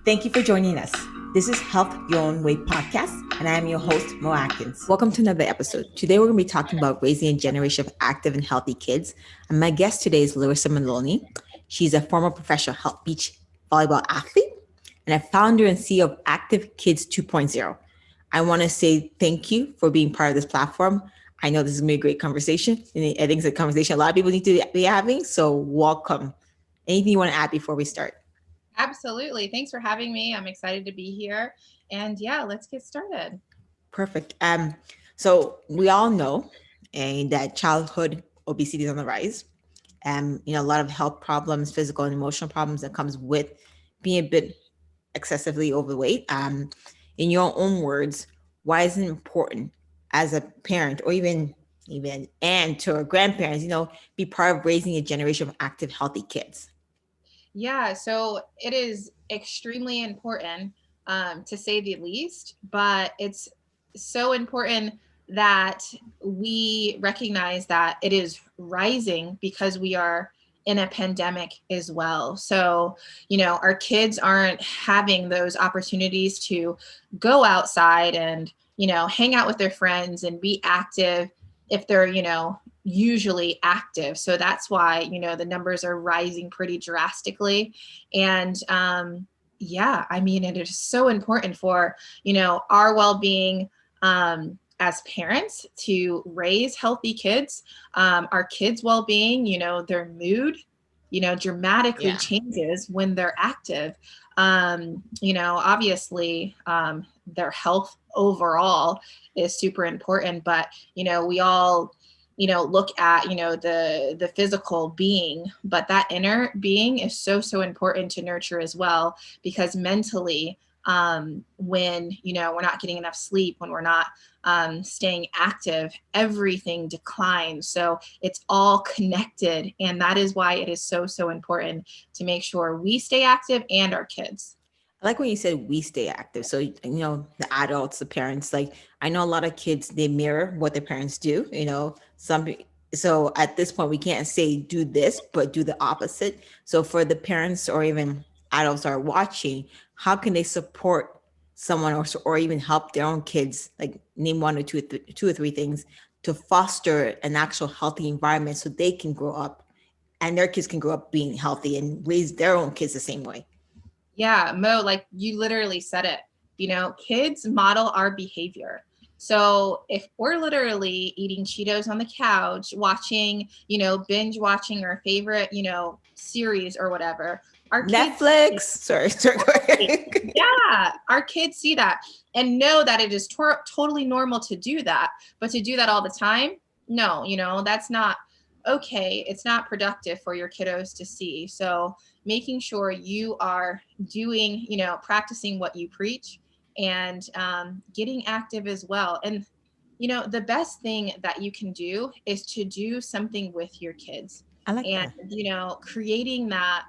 Thank you for joining us. This is Health Your Own Way podcast, and I am your host, Mo Akins. Welcome to another episode. Today, we're going to be talking about raising a generation of active and healthy kids. And my guest today is Larissa Maloney. She's a former professional beach volleyball athlete and a founder and CEO of Active Kids 2.0. I want to say thank you for being part of this platform. I know this is going to be a great conversation, and I think it's a conversation a lot of people need to be having. So, welcome. Anything you want to add before we start? Absolutely. Thanks for having me. I'm excited to be here. And yeah, let's get started. Perfect. So we all know that childhood obesity is on the rise. A lot of health problems, physical and emotional problems that comes with being a bit excessively overweight. In your own words, why is it important as a parent or even aunt or grandparents, be part of raising a generation of active, healthy kids? Yeah, so it is extremely important to say the least, but it's so important that we recognize that it is rising because we are in a pandemic as well. So, our kids aren't having those opportunities to go outside and, hang out with their friends and be active if they're, usually active. So that's why, the numbers are rising pretty drastically. And yeah, I mean, it is so important for, our well-being as parents to raise healthy kids. Our kids' well-being, their mood, dramatically changes when they're active. Obviously, their health overall is super important, but we all look at the physical being, but that inner being is so important to nurture as well, because mentally, when we're not getting enough sleep, when we're not staying active, everything declines. So it's all connected, and that is why it is so important to make sure we stay active and our kids. I like when you said we stay active. So, the adults, the parents, like I know a lot of kids, they mirror what their parents do, so at this point we can't say do this, but do the opposite. So for the parents or even adults are watching, how can they support someone or even help their own kids, like name one or two or three things to foster an actual healthy environment so they can grow up and their kids can grow up being healthy and raise their own kids the same way? Yeah, Mo, like you literally said it. Kids model our behavior. So if we're literally eating Cheetos on the couch, watching, binge watching our favorite, series or whatever, our kids, Netflix. Sorry. yeah, our kids see that and know that it is totally normal to do that. But to do that all the time, no, that's not okay. It's not productive for your kiddos to see. So making sure you are doing, practicing what you preach, and getting active as well. And, the best thing that you can do is to do something with your kids. I like And, that. creating that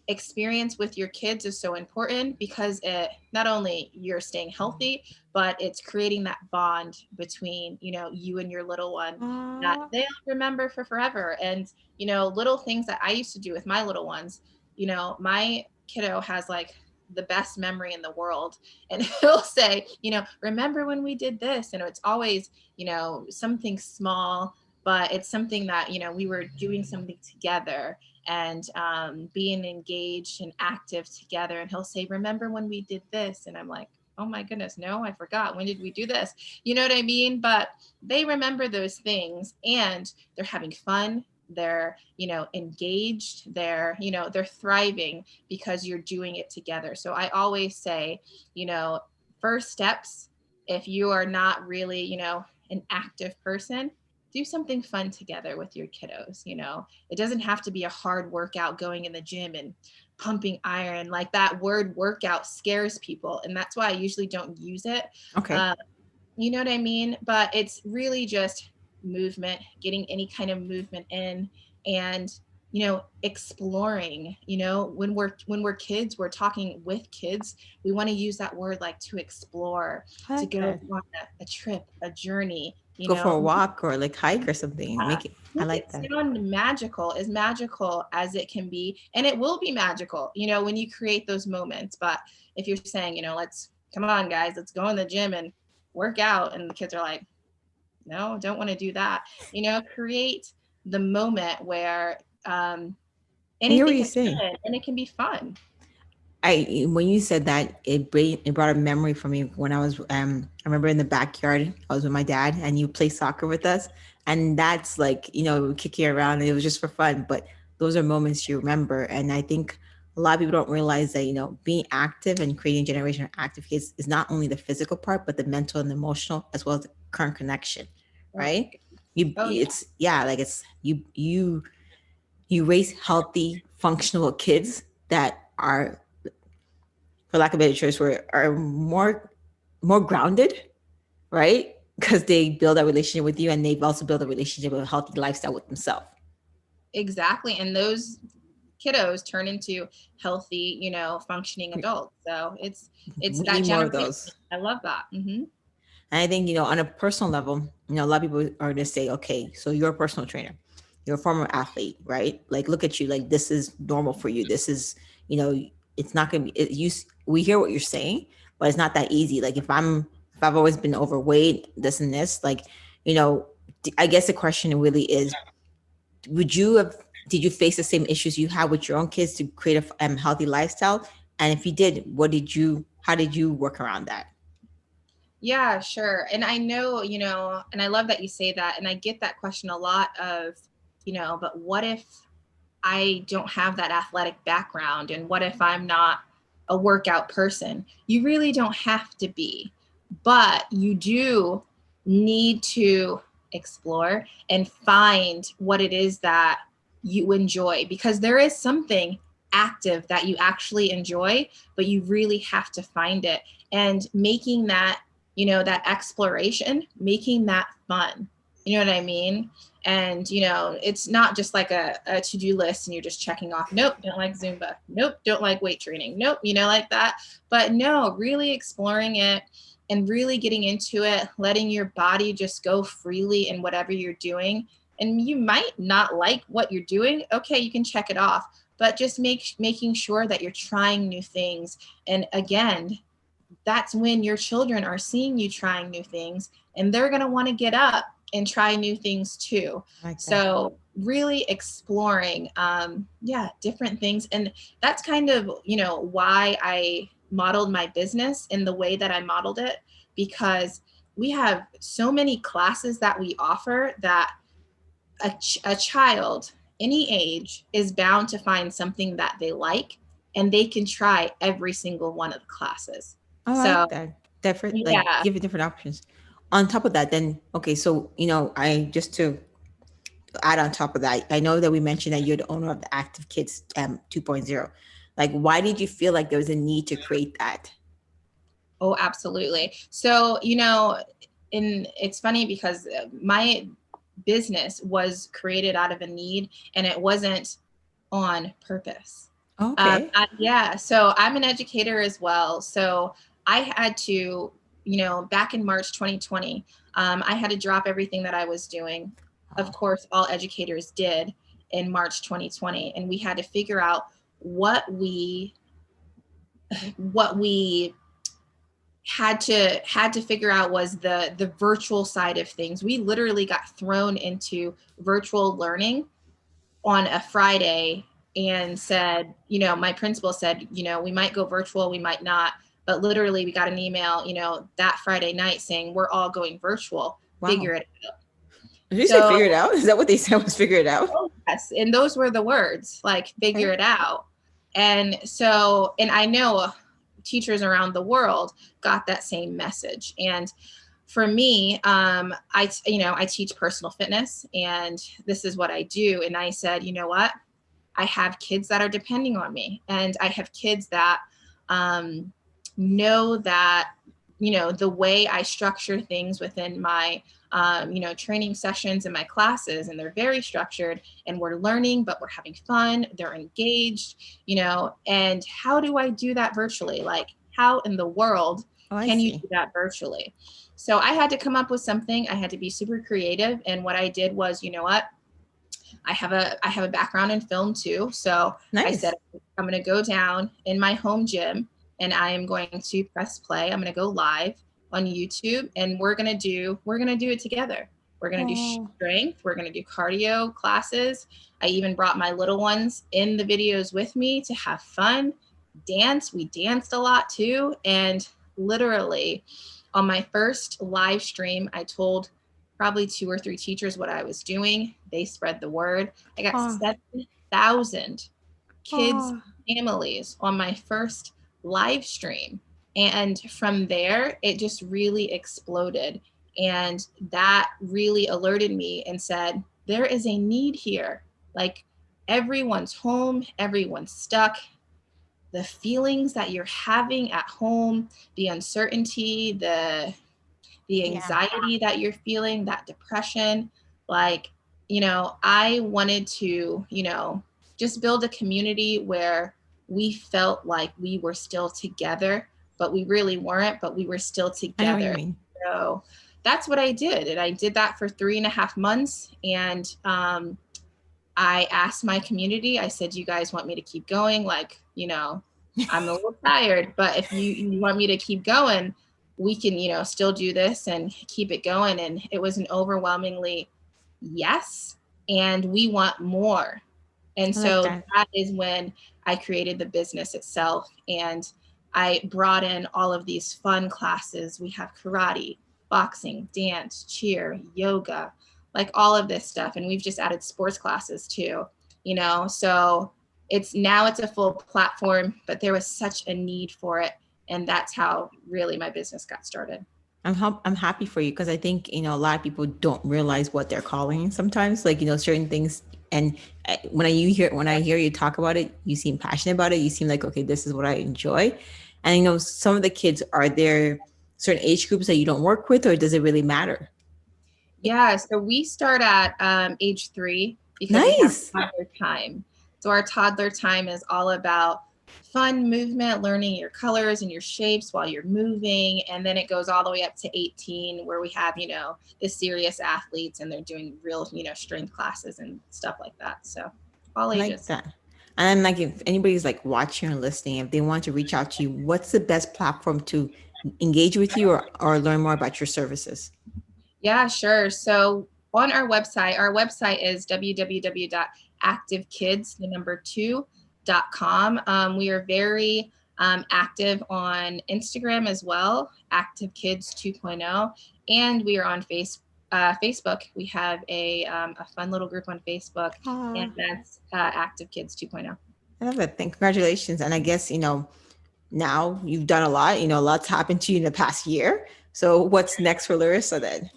experience with your kids is so important, because it not only you're staying healthy, but it's creating that bond between you and your little one that Aw. they'll remember for forever. And little things that I used to do with my little ones, my kiddo has like the best memory in the world, and he'll say, remember when we did this? And it's always something small, but it's something that we were doing something together, and being engaged and active together. And he'll say, remember when we did this? And I'm like, oh my goodness, no, I forgot. When did we do this? You know what I mean? But they remember those things, and they're having fun. They're, engaged. They're thriving because you're doing it together. So I always say, first steps, if you are not really, an active person, do something fun together with your kiddos. It doesn't have to be a hard workout going in the gym and pumping iron. Like, that word workout scares people, and that's why I usually don't use it. Okay. uh, you know what I mean? But it's really just movement, getting any kind of movement in, and exploring. When we're kids, we're talking with kids, we want to use that word, like, to explore, I to like go that. on a trip, a journey, you Go for know. a walk or like hike or something. Yeah. Make it. I Make like it that. sound magical, as magical as it can be. And it will be magical, when you create those moments. But if you're saying, let's come on, guys, let's go in the gym and work out. And the kids are like, no, don't want to do that. Create the moment where I hear what anything you're can saying. happen and it can be fun. When you said that, it brought a memory for me when I was I remember in the backyard I was with my dad and you play soccer with us, and that's like we would kick you around and it was just for fun, but those are moments you remember. And I think a lot of people don't realize that being active and creating a generation of active kids is not only the physical part but the mental and emotional as well as the current connection, Oh my right? God. You Oh yeah. it's yeah, like it's you raise healthy functional kids that are, for lack of a better choice, are more grounded, right? Because they build a relationship with you, and they've also built a relationship with a healthy lifestyle with themselves. Exactly. And those kiddos turn into healthy, functioning adults. So it's We that need more of generation. those. I love that. And I think, on a personal level, a lot of people are going to say, okay, so you're a personal trainer, you're a former athlete, right? Like, look at you, like, this is normal for you. This is, you know, it's not going to be, we hear what you're saying, but it's not that easy. Like, if I've always been overweight, this and this, like, you know, I guess the question really is, would you have, did you face the same issues you had with your own kids to create a healthy lifestyle? And if you did, how did you work around that? Yeah, sure. And I know, and I love that you say that. And I get that question a lot of, but what if I don't have that athletic background? And what if I'm not a workout person? You really don't have to be, but you do need to explore and find what it is that you enjoy, because there is something active that you actually enjoy, but you really have to find it, and making that, that exploration, making that fun. You know what I mean? And it's not just like a to-do list and you're just checking off, nope, don't like Zumba, nope, don't like weight training, nope, like that. But no, really exploring it and really getting into it, letting your body just go freely in whatever you're doing. And you might not like what you're doing, okay, you can check it off, but just making sure that you're trying new things. And again, that's when your children are seeing you trying new things, and they're going to want to get up and try new things too. I like that. So really exploring, yeah, different things. And that's kind of, why I modeled my business in the way that I modeled it, because we have so many classes that we offer that a child any age is bound to find something that they like, and they can try every single one of the classes. Oh, I So like that. Different, like yeah. give it different options. On top of that, then okay, so I just to add on top of that, I know that we mentioned that you're the owner of the Active Kids 2.0. Like, why did you feel like there was a need to create that? Oh, absolutely. So, and it's funny because my business was created out of a need, and it wasn't on purpose. Okay. Yeah. So I'm an educator as well. So I had to, back in March 2020, I had to drop everything that I was doing. Of Oh, course, all educators did in March 2020. And we had to figure out what we had to figure out was the virtual side of things. We literally got thrown into virtual learning on a Friday and said, my principal said, we might go virtual, we might not. But literally, we got an email, that Friday night saying, we're all going virtual, wow. figure it out. Did you say So, figure it out? Is that what they said was figure it out? oh, yes. And those were the words, like, figure Okay. it out. And so, and I know teachers around the world got that same message. And for me, I teach personal fitness, and this is what I do. And I said, you know what? I have kids that are depending on me, and I have kids that know that, the way I structure things within my, training sessions and my classes, and they're very structured, and we're learning, but we're having fun, they're engaged, and how do I do that virtually? Like, how in the world Oh, I Can you do see. that virtually? So I had to come up with something. I had to be super creative. And what I did was, you know what? I have a background in film too. So I said, Nice. I'm going to go down in my home gym and I am going to press play. I'm going to go live on YouTube and we're going to do it together. We're going to do Oh, strength. We're going to do cardio classes. I even brought my little ones in the videos with me to have fun, dance. We danced a lot too. And literally on my first live stream, I told probably 2 or 3 teachers what I was doing. They spread the word. I got oh, 7,000 kids, oh. families on my first live stream. And from there, it just really exploded. And that really alerted me and said, there is a need here. Like everyone's home, everyone's stuck. The feelings that you're having at home, the uncertainty, the Yeah. anxiety that you're feeling, that depression, like, I wanted to, just build a community where we felt like we were still together, but we really weren't, but we were still I know what you together. mean. So that's what I did. And I did that for 3.5 months. And I asked my community, I said, you guys want me to keep going? Like, I'm a little tired, but if you want me to keep going, we can, still do this and keep it going. And it was an overwhelmingly yes. And we want more. And I like so that. that is when I created the business itself. And I brought in all of these fun classes. We have karate, boxing, dance, cheer, yoga, like all of this stuff. And we've just added sports classes too, so it's a full platform, but there was such a need for it. And that's how really my business got started. I'm happy for you because I think a lot of people don't realize what they're calling sometimes, like certain things. And when I hear you talk about it, you seem passionate about it. You seem like, okay, this is what I enjoy. And some of the kids, are there certain age groups that you don't work with, or does it really matter? Yeah, so we start at age 3 because we have Nice. toddler time. So our toddler time is all about fun movement, learning your colors and your shapes while you're moving. And then it goes all the way up to 18 where we have, the serious athletes and they're doing real, strength classes and stuff like that. So all I like ages. that. And like, if anybody's like watching or listening, if they want to reach out to you, what's the best platform to engage with you, or learn more about your services? Yeah, sure. So on our website is www.activekids, the number 2.com. We are very active on Instagram as well, Active Kids 2.0, and we are on Facebook. We have a fun little group on Facebook, and Ah, that's Active Kids 2.0. I love it. Congratulations. And I guess, now you've done a lot, a lot's happened to you in the past year. So what's next for Larissa then?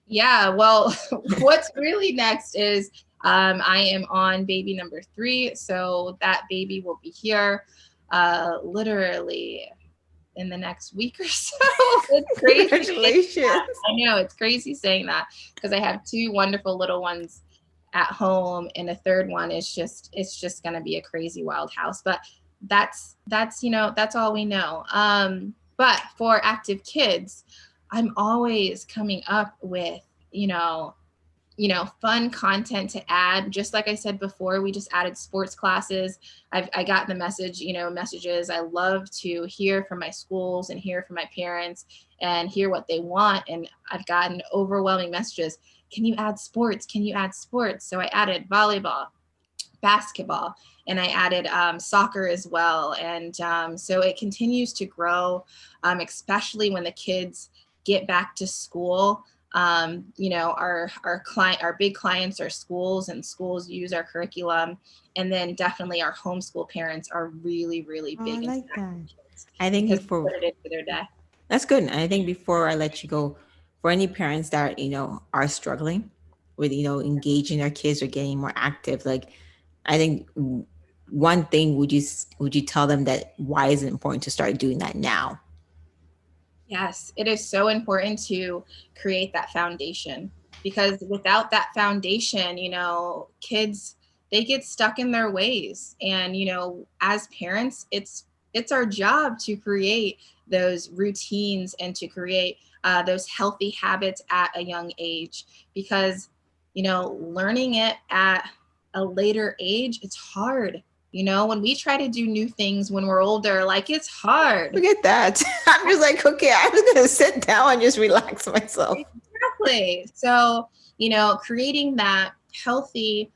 Yeah, well, what's really next is I am on baby number 3. So that baby will be here literally in the next week or so. It's crazy. Congratulations. I know it's crazy saying that because I have 2 wonderful little ones at home and a third one is it's just going to be a crazy wild house. But that's all we know. But for active kids, I'm always coming up with, you know, fun content to add. Just like I said before, we just added sports classes. I got the messages. I love to hear from my schools and hear from my parents and hear what they want. And I've gotten overwhelming messages. Can you add sports? Can you add sports? So I added volleyball, basketball, and I added soccer as well. And so it continues to grow, especially when the kids get back to school. Our big clients are schools, and schools use our curriculum. And then definitely our homeschool parents are really, really Oh, I big into like that. active kids I think because they before put it into their day. That's good. And I think before I let you go, for any parents that, are struggling with, engaging their kids or getting more active, like, I think one thing, would you tell them that why is it important to start doing that now? Yes, it is so important to create that foundation because without that foundation, kids, they get stuck in their ways. And, as parents, it's it's our job to create those routines and to create those healthy habits at a young age, because learning it at a later age, it's hard. When we try to do new things when we're older, like, it's hard. Forget that. I'm just like, okay, I'm just gonna sit down and just relax myself. Exactly. So, creating that healthy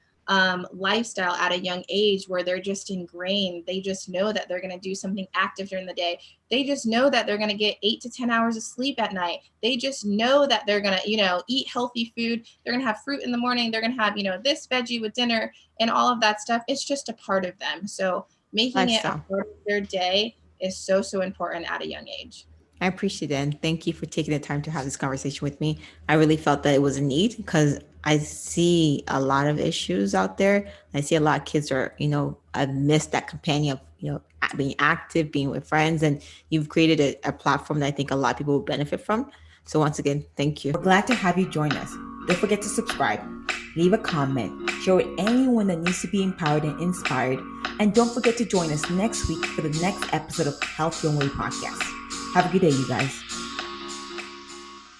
lifestyle at a young age where they're just ingrained, they just know that they're going to do something active during the day. They just know that they're going to get 8 to 10 hours of sleep at night. They just know that they're going to, eat healthy food. They're going to have fruit in the morning. They're going to have, this veggie with dinner and all of that stuff. It's just a part of them. So making it a Lifestyle. part of their day is so, so important at a young age. I appreciate it. And thank you for taking the time to have this conversation with me. I really felt that it was a need because I see a lot of issues out there. I see a lot of kids are, I've missed that companion of, being active, being with friends, and you've created a platform that I think a lot of people will benefit from. So once again, thank you. We're glad to have you join us. Don't forget to subscribe, leave a comment, share with anyone that needs to be empowered and inspired. And don't forget to join us next week for the next episode of Health Your Way podcast. Have a good day, you guys.